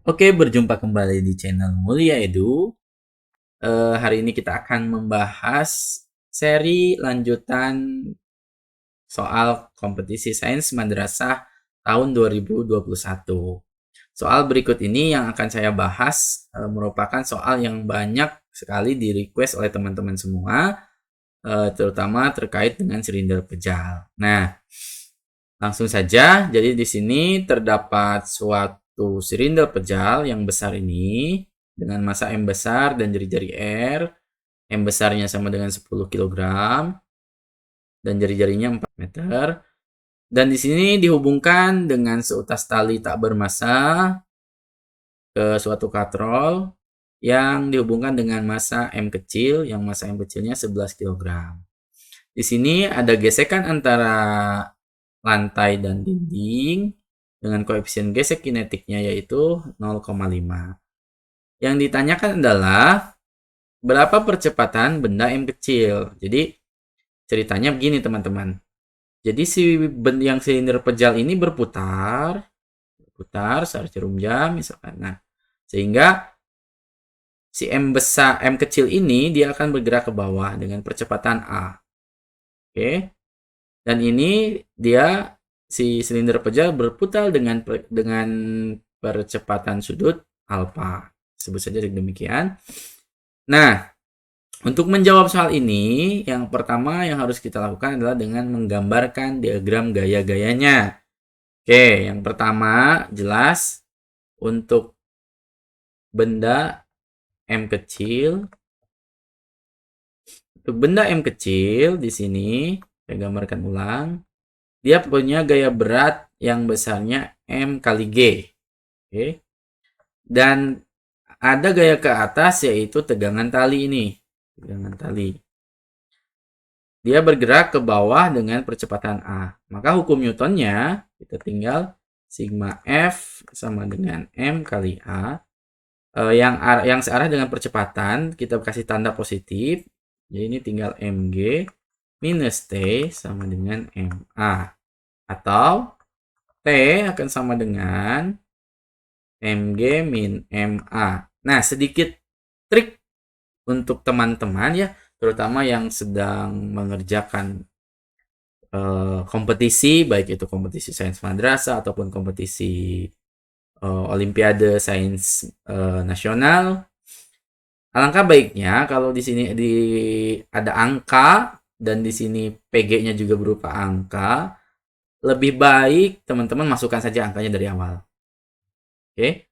Oke, berjumpa kembali di channel Mulia Edu. Hari ini kita akan membahas seri lanjutan soal kompetisi sains madrasah tahun 2021. Soal berikut ini yang akan saya bahas merupakan soal yang banyak sekali di request oleh teman-teman semua, terutama terkait dengan silinder pejal. Nah, langsung saja. Jadi di sini terdapat suatu silinder pejal yang besar ini dengan massa M besar dan jari-jari R. M besarnya sama dengan 10 kg dan jari-jarinya 4 meter. Dan di sini dihubungkan dengan seutas tali tak bermassa ke suatu katrol yang dihubungkan dengan massa M kecil, yang massa M kecilnya 11 kg. Di sini ada gesekan antara lantai dan dinding dengan koefisien gesek kinetiknya yaitu 0,5. Yang ditanyakan adalah berapa percepatan benda M kecil. Jadi ceritanya begini teman-teman. Jadi si benda yang silinder pejal ini berputar searah jarum jam misalkan. Nah, sehingga si M besar, M kecil ini dia akan bergerak ke bawah dengan percepatan A. Oke. Dan ini dia si silinder pejal berputar dengan percepatan sudut alfa. Sebut saja demikian. Nah, untuk menjawab soal ini, yang pertama yang harus kita lakukan adalah dengan menggambarkan diagram gaya-gayanya. Oke, yang pertama jelas untuk benda M kecil. Untuk benda M kecil di sini saya gambarkan ulang. Dia punya gaya berat yang besarnya M kali G. Oke. Dan ada gaya ke atas yaitu tegangan tali ini. Tegangan tali. Dia bergerak ke bawah dengan percepatan A. Maka hukum Newtonnya kita tinggal sigma F sama dengan M kali A. Yang searah dengan percepatan kita kasih tanda positif. Jadi ini tinggal mg minus T sama dengan ma. Atau T akan sama dengan mg min ma. Nah, sedikit trik untuk teman-teman ya, terutama yang sedang mengerjakan kompetisi, baik itu kompetisi sains madrasah ataupun kompetisi olimpiade sains nasional. Alangkah baiknya kalau di sini ada angka dan di sini PG-nya juga berupa angka, lebih baik teman-teman masukkan saja angkanya dari awal. Oke.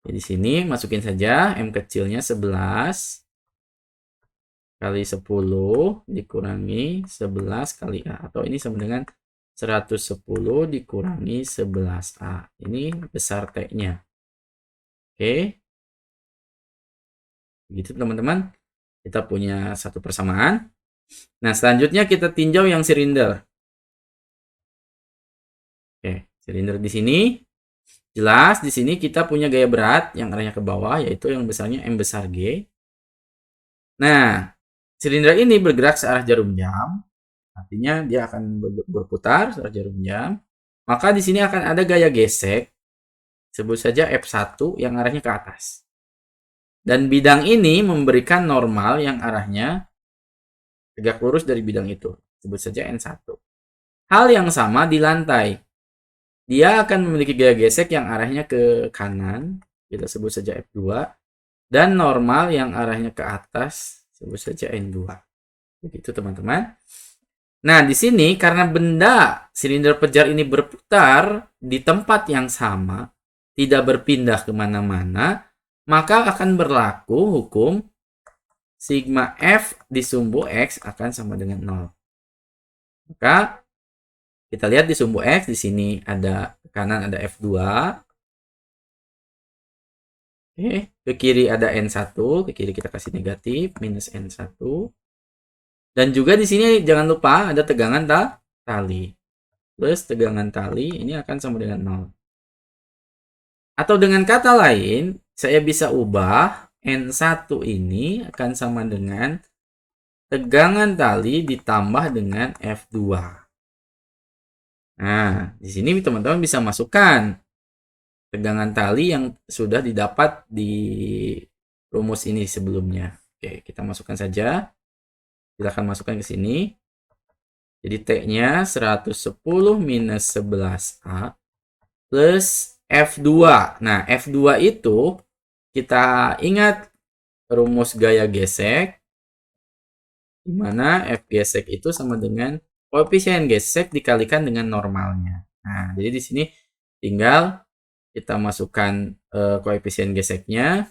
Jadi di sini masukin saja M kecilnya 11 kali 10 dikurangi 11 kali A, atau ini sama dengan 110 dikurangi 11A. Ini besar T-nya. Oke. Begitu teman-teman. Kita punya satu persamaan. Nah, selanjutnya kita tinjau yang silinder. Oke, silinder di sini jelas di sini kita punya gaya berat yang arahnya ke bawah yaitu yang besarnya M besar G. Nah, silinder ini bergerak searah jarum jam. Artinya dia akan berputar searah jarum jam. Maka di sini akan ada gaya gesek. Sebut saja F1 yang arahnya ke atas. Dan bidang ini memberikan normal yang arahnya tegak lurus dari bidang itu. Sebut saja N1. Hal yang sama di lantai. Dia akan memiliki gaya gesek yang arahnya ke kanan. Kita sebut saja F2. Dan normal yang arahnya ke atas. Sebut saja N2. Begitu teman-teman. Nah, di sini karena benda silinder pejar ini berputar di tempat yang sama, tidak berpindah kemana-mana, maka akan berlaku hukum sigma F di sumbu X akan sama dengan 0. Maka kita lihat di sumbu X, di sini ada kanan ada F2. Oke, ke kiri ada N1, ke kiri kita kasih negatif, minus N1. Dan juga di sini jangan lupa ada tegangan tali. Plus tegangan tali ini akan sama dengan 0. Atau dengan kata lain, saya bisa ubah N1 ini akan sama dengan tegangan tali ditambah dengan F2. Nah, di sini teman-teman bisa masukkan tegangan tali yang sudah didapat di rumus ini sebelumnya. Oke, kita masukkan saja. Silahkan masukkan ke sini. Jadi T-nya 110 minus 11A plus F2. Nah, F2 itu kita ingat rumus gaya gesek, di mana F gesek itu sama dengan koefisien gesek dikalikan dengan normalnya. Nah, jadi di sini tinggal kita masukkan koefisien geseknya,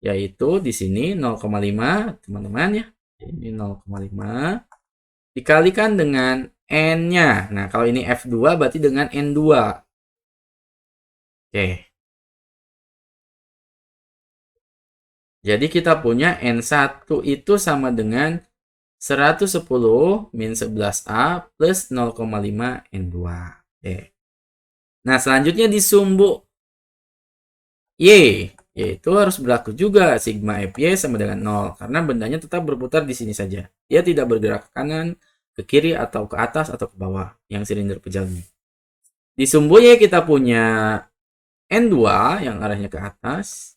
yaitu di sini 0,5, teman-teman ya. Ini 0,5 dikalikan dengan N-nya. Nah, kalau ini F2 berarti dengan N2. Oke. Jadi kita punya N1 itu sama dengan 110 min 11A plus 0,5 N2. Oke. Nah, selanjutnya di sumbu Y, yaitu harus berlaku juga sigma Fy sama dengan 0, karena bendanya tetap berputar di sini saja. Dia tidak bergerak ke kanan, ke kiri, atau ke atas, atau ke bawah, yang silinder pejal ini. Di sumbu Y kita punya N2 yang arahnya ke atas,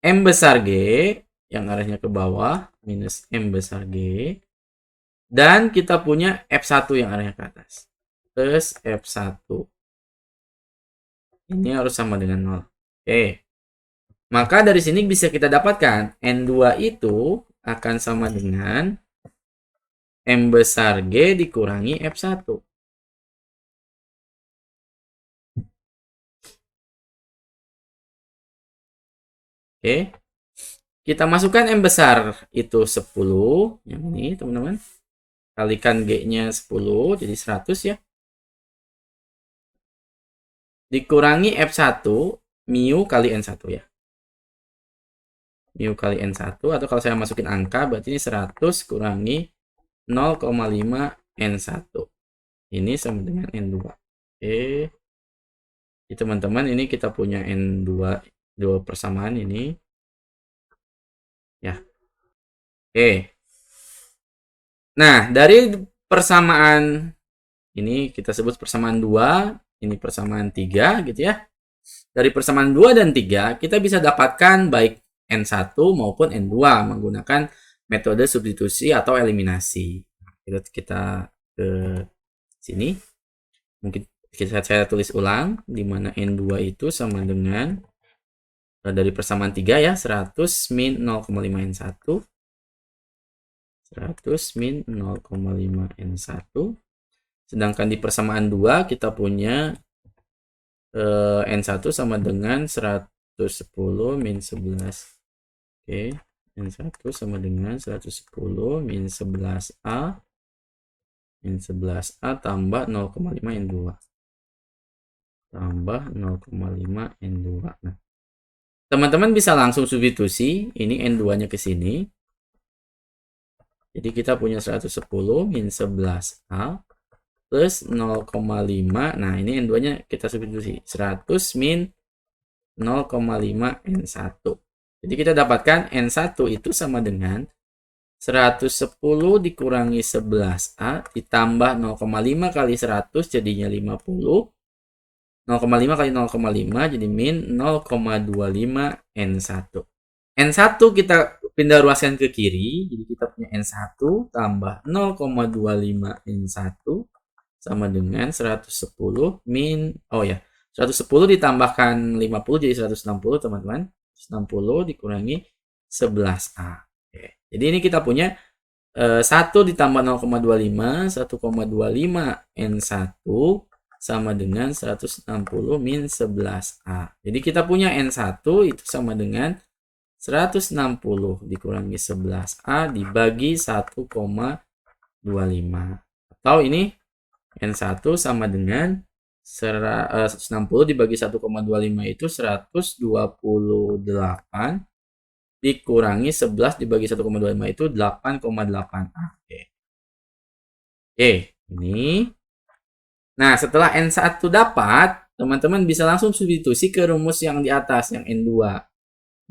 M besar G yang arahnya ke bawah, minus M besar G, dan kita punya F1 yang arahnya ke atas, plus F1. Ini harus sama dengan 0. Oke. Maka dari sini bisa kita dapatkan N2 itu akan sama dengan M besar G dikurangi F1. Oke. Kita masukkan M besar itu 10. Yang ini teman-teman. Kalikan G-nya 10, jadi 100 ya. Dikurangi F1, mu kali N1 ya. Mu kali N1, atau kalau saya masukin angka, berarti ini 100 kurangi 0,5 N1. Ini sama dengan N2. Oke. Jadi teman-teman, ini kita punya N2, dua persamaan ini. Ya. Oke. Nah, dari persamaan ini kita sebut persamaan 2, ini persamaan 3 gitu ya. Dari persamaan 2 dan 3, kita bisa dapatkan baik N1 maupun N2 menggunakan metode substitusi atau eliminasi. Kita ke sini. Mungkin saya tulis ulang, di mana N2 itu sama dengan dari persamaan 3 ya, 100 min 0,5 N1. 100 min 0,5 N1. Sedangkan di persamaan 2 kita punya N1 sama dengan 110 min 11. Oke, N1 sama dengan 110 min 11A min 11A tambah 0,5 N2. Tambah 0,5 N2. Nah, teman-teman bisa langsung substitusi, ini N2-nya ke sini. Jadi kita punya 110 min 11A plus 0,5. Nah, ini N2-nya kita substitusi. 100 min 0,5 N1. Jadi kita dapatkan N1 itu sama dengan 110 dikurangi 11A ditambah 0,5 kali 100 jadinya 50. 0,5 kali 0,5 jadi min 0,25 N1. N1 kita pindah ruaskan ke kiri, jadi kita punya N1 tambah 0,25 N1 sama dengan 110 min, 110 ditambahkan 50 jadi 160 teman-teman. 160 dikurangi 11A. Oke. Jadi ini kita punya 1 ditambah 0,25, 1,25 N1 sama dengan 160 min 11A. Jadi kita punya N1 itu sama dengan 160 dikurangi 11A dibagi 1,25. Atau ini N1 sama dengan 160 dibagi 1,25 itu 128 dikurangi 11 dibagi 1,25 itu 8,8A. Oke, ini. Nah, setelah N1 dapat, teman-teman bisa langsung substitusi ke rumus yang di atas, yang N2.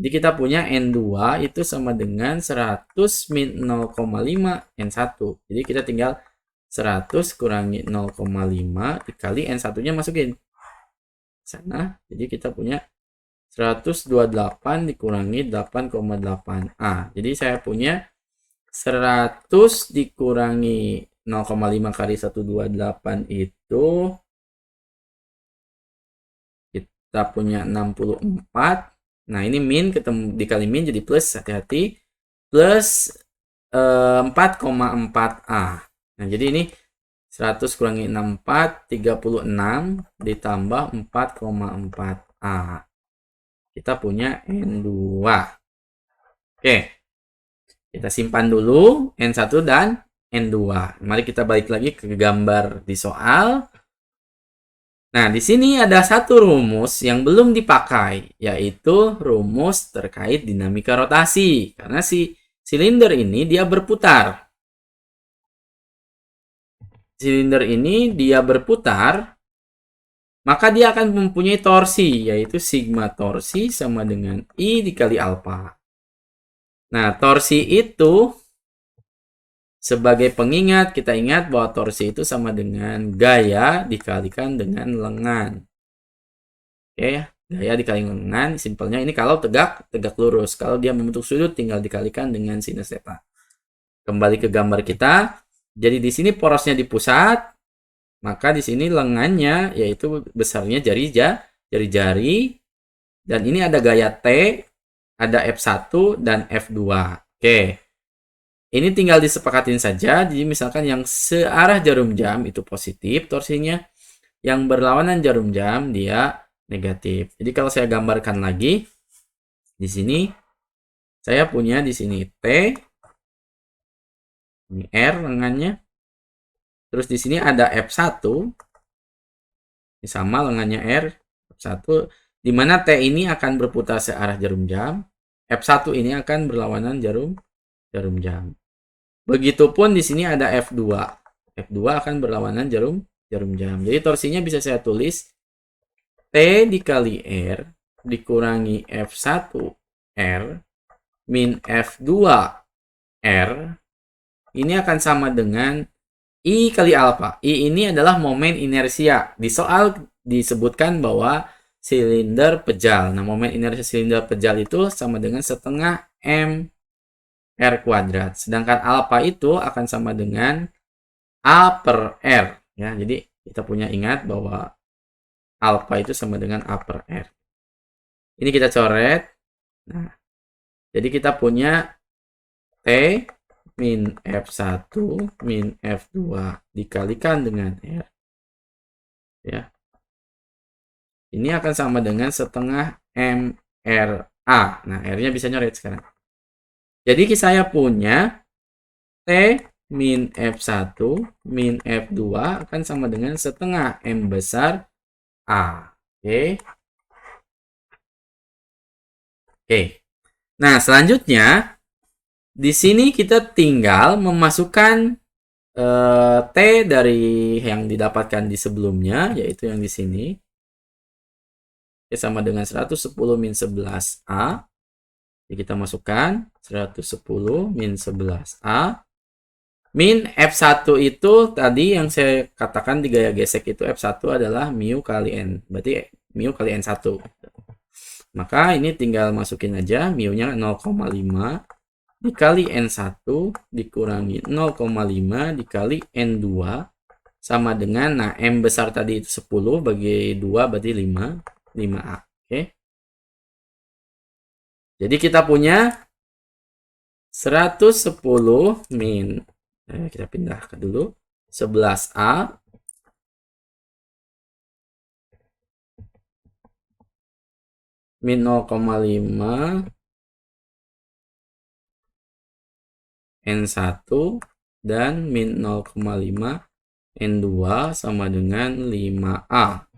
Jadi kita punya N2 itu sama dengan 100 min 0,5 N1. Jadi kita tinggal 100 kurangi 0,5 dikali N1-nya masukin. sana. Jadi kita punya 128 dikurangi 8,8A. Jadi saya punya 100 dikurangi 0,5 kali 128 itu kita punya 64. Nah, ini min ketemu dikali min jadi plus, hati-hati. Plus 4,4A. Nah, jadi ini 100 kurangi 64, 36 ditambah 4,4A. Kita punya N2. Oke. Kita simpan dulu N1 dan N2. Mari kita balik lagi ke gambar di soal. Nah, di sini ada satu rumus yang belum dipakai, yaitu rumus terkait dinamika rotasi. Karena si silinder ini dia berputar. Silinder ini dia berputar, maka dia akan mempunyai torsi, yaitu sigma torsi sama dengan I dikali alfa. Nah, torsi itu sebagai pengingat, kita ingat bahwa torsi itu sama dengan gaya dikalikan dengan lengan. Oke, gaya dikali lengan, simpelnya ini kalau tegak lurus. Kalau dia membentuk sudut, tinggal dikalikan dengan sinus theta. Kembali ke gambar kita. Jadi di sini porosnya di pusat, maka di sini lengannya yaitu besarnya jari-jari, dan ini ada gaya T, ada F1 dan F2. Oke. Ini tinggal disepakatin saja. Jadi misalkan yang searah jarum jam itu positif torsinya, yang berlawanan jarum jam dia negatif. Jadi kalau saya gambarkan lagi di sini, saya punya di sini T, ini R lengannya. Terus di sini ada F1. Ini sama lengannya R, F1, di mana T ini akan berputar searah jarum jam, F1 ini akan berlawanan jarum jam. Begitupun di sini ada F2. F2 akan berlawanan jarum jam. Jadi torsinya bisa saya tulis T dikali R dikurangi F1 R min F2 R. Ini akan sama dengan I kali alfa. I ini adalah momen inersia. Di soal disebutkan bahwa silinder pejal. Nah, momen inersia silinder pejal itu sama dengan setengah M R kuadrat. Sedangkan alfa itu akan sama dengan A per R. Ya, jadi kita punya ingat bahwa alfa itu sama dengan A per R. Ini kita coret. Nah, jadi kita punya T min F1 min F2 dikalikan dengan R. Ya. Ini akan sama dengan setengah MRA. Nah, R-nya bisa nyoret sekarang. Jadi saya punya T min F1 min F2 akan sama dengan setengah M besar A. Oke. Nah, selanjutnya di sini kita tinggal memasukkan T dari yang didapatkan di sebelumnya, yaitu yang di sini. Sama dengan 110 min 11A. Jadi kita masukkan 110 min 11A. Min F1 itu tadi yang saya katakan di gaya gesek itu F1 adalah mu kali N. Berarti mu kali N1. Maka ini tinggal masukin aja mu-nya 0,5 dikali N1 dikurangi 0,5 dikali N2 sama dengan, nah M besar tadi itu 10 bagi 2 berarti 5A. Oke. Jadi kita punya 110 min, kita pindahkan dulu, 11A min 0,5 N1 dan min 0,5 N2 sama dengan 5A.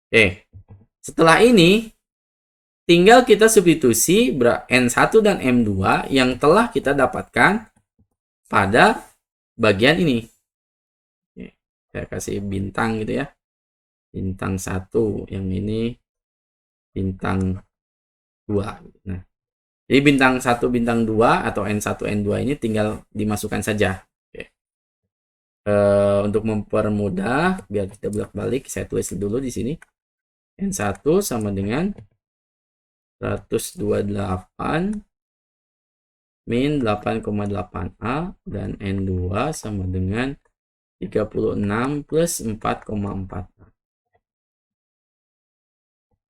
Oke. Setelah ini tinggal kita substitusi N1 dan M2 yang telah kita dapatkan pada bagian ini. Oke. Saya kasih bintang gitu ya. Bintang 1, yang ini bintang 2. Nah, jadi bintang 1, bintang 2 atau N1, N2 ini tinggal dimasukkan saja. Oke. Untuk mempermudah biar kita bolak-balik, saya tulis dulu di sini. N1 sama dengan 128 min 8,8A dan N2 sama dengan 36 plus 4,4A.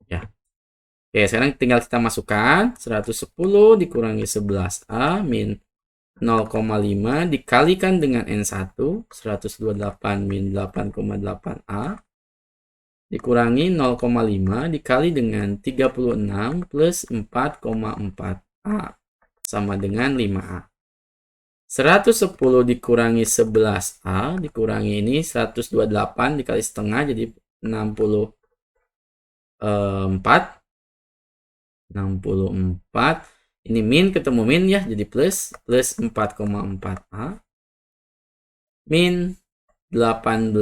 Ya. Oke, sekarang tinggal kita masukkan 110 dikurangi 11A min 0,5 dikalikan dengan N1, 128 min 8,8A dikurangi 0,5 dikali dengan 36 plus 4,4A sama dengan 5A. 110 dikurangi 11A dikurangi ini 128 dikali setengah jadi 64. Ini min ketemu min ya, jadi plus 4,4A min 18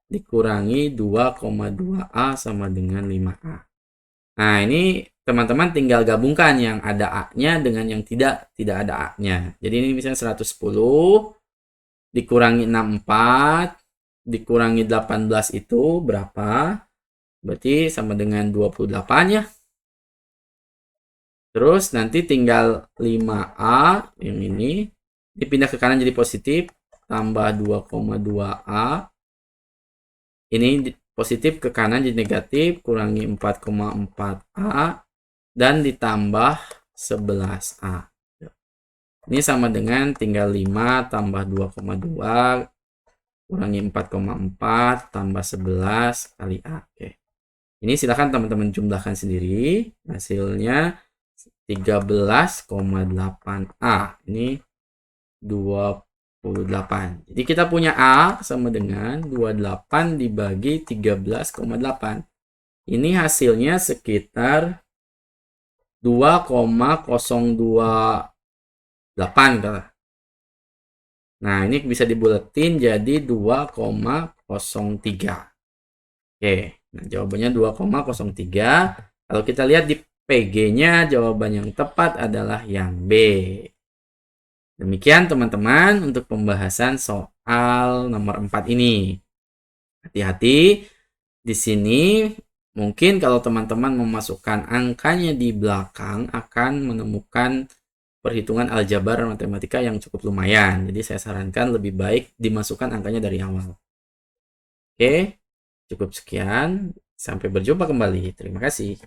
dikurangi 2,2A sama dengan 5A. Nah, ini teman-teman tinggal gabungkan yang ada A-nya dengan yang tidak ada A-nya. Jadi ini misalnya 110 dikurangi 64 dikurangi 18 itu berapa? Berarti sama dengan 28 ya. Terus nanti tinggal 5A yang ini dipindah ke kanan jadi positif tambah 2,2A. Ini positif ke kanan jadi negatif kurangi 4,4A dan ditambah 11A. Ini sama dengan tinggal 5 tambah 2,2 kurangi 4,4 tambah 11 kali A. Oke. Ini silakan teman-teman jumlahkan sendiri. Hasilnya 13,8A. Ini 28. Jadi kita punya A sama dengan 28 dibagi 13,8. Ini hasilnya sekitar 2,028. Nah, ini bisa dibuletin jadi 2,03. Oke, nah jawabannya 2,03. Kalau kita lihat di PG-nya, jawaban yang tepat adalah yang B. Demikian teman-teman untuk pembahasan soal nomor 4 ini. Hati-hati di sini, mungkin kalau teman-teman memasukkan angkanya di belakang akan menemukan perhitungan aljabar matematika yang cukup lumayan. Jadi saya sarankan lebih baik dimasukkan angkanya dari awal. Oke, cukup sekian. Sampai berjumpa kembali. Terima kasih.